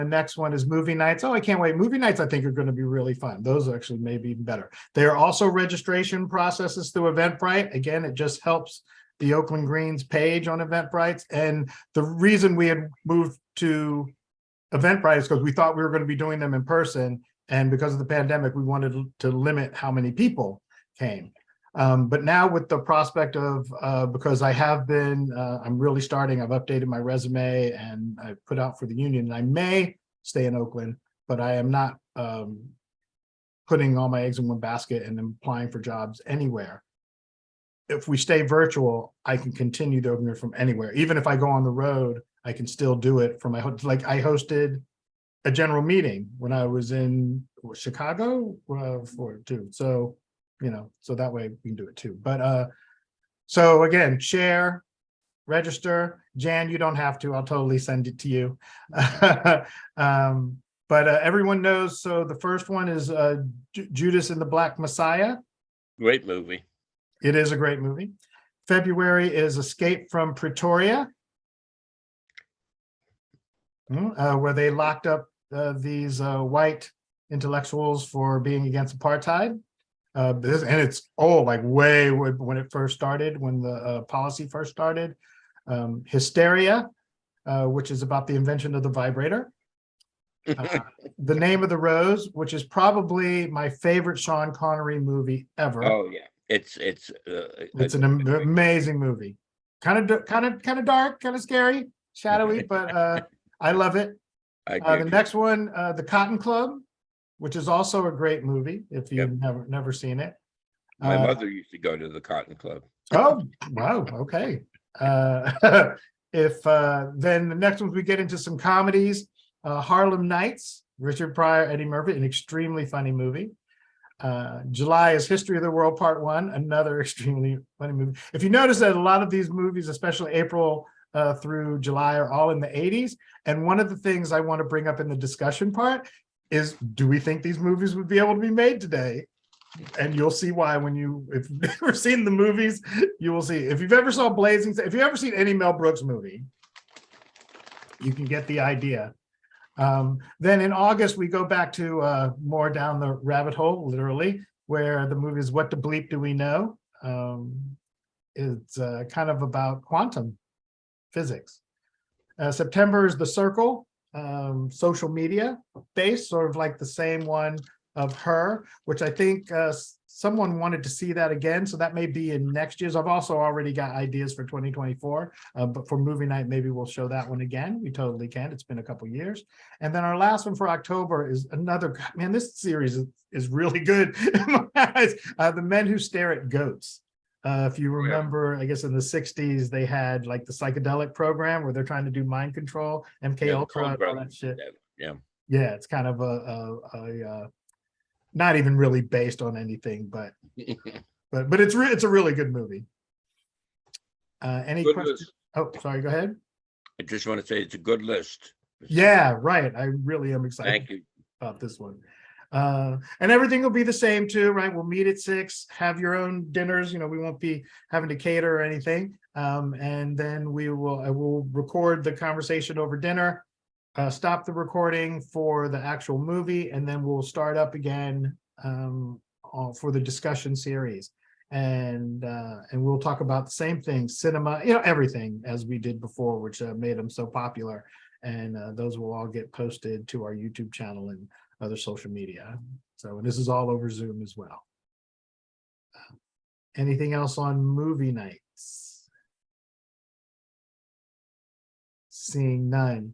The next one is movie nights. Oh, I can't wait. Movie nights, I think, are going to be really fun. Those actually may be even better. There are also registration processes through Eventbrite. Again, it just helps the Oakland Greens page on Eventbrite. And the reason we had moved to Eventbrite is because we thought we were going to be doing them in person. And because of the pandemic, we wanted to limit how many people came. But now with the prospect of, because I have been, I'm really starting, I've updated my resume and I put out for the union, and I may stay in Oakland, but I am not putting all my eggs in one basket and applying for jobs anywhere. If we stay virtual, I can continue the Oakland from anywhere. Even if I go on the road, I can still do it from my, like I hosted a general meeting when I was in Chicago for too. So, you know, so that way we can do it too. But so again, share, register. Jan, you don't have to. I'll totally send it to you. But everyone knows. So the first one is Judas and the Black Messiah. Great movie. It is a great movie. February is Escape from Pretoria, where they locked up these white intellectuals for being against apartheid. And it's like way when it first started, when the policy first started. Hysteria, which is about the invention of the vibrator. The Name of the Rose, which is probably my favorite Sean Connery movie ever. Oh yeah, it's an amazing movie. Kind of dark, kind of scary, shadowy, but I love it. The next one, The Cotton Club, which is also a great movie if you've never seen it. My mother used to go to the Cotton Club. Oh, wow. Okay. If then the next one, we get into some comedies. Harlem Nights, Richard Pryor, Eddie Murphy, an extremely funny movie. July is History of the World Part 1, another extremely funny movie. If you notice that a lot of these movies, especially April through July, are all in the 80s. And one of the things I want to bring up in the discussion part is, do we think these movies would be able to be made today? And you'll see why if you've never seen the movies, you will see. If you've ever saw Blazing, if you've ever seen any Mel Brooks movie, you can get the idea. Then in August, we go back to more down the rabbit hole, literally, where the movie is What the Bleep Do We Know? It's kind of about quantum physics. September is The Circle, social media based, sort of like the same one of Her, which I think someone wanted to see that again. So that may be in next year's. I've also already got ideas for 2024, but for movie night, maybe we'll show that one again. We totally can. It's been a couple years. And then our last one for October is another, man, this series is really good. The Men Who Stare at Goats. If you remember, I guess in the 60s, they had like the psychedelic program where they're trying to do mind control, MK Ultra, all that shit. Yeah. Yeah, it's kind of a not even really based on anything, but it's a really good movie. Any questions? Oh, sorry, go ahead. I just want to say it's a good list. Yeah, right. I really am excited. Thank you about this one. And everything will be the same too, right? We'll meet at 6, have your own dinners. You know, we won't be having to cater or anything. And then I will record the conversation over dinner. Stop the recording for the actual movie, and then we'll start up again for the discussion series, and we'll talk about the same thing, cinema, you know, everything as we did before, which made them so popular, and those will all get posted to our YouTube channel and other social media. So, and this is all over Zoom as well. Anything else on movie nights? Seeing none.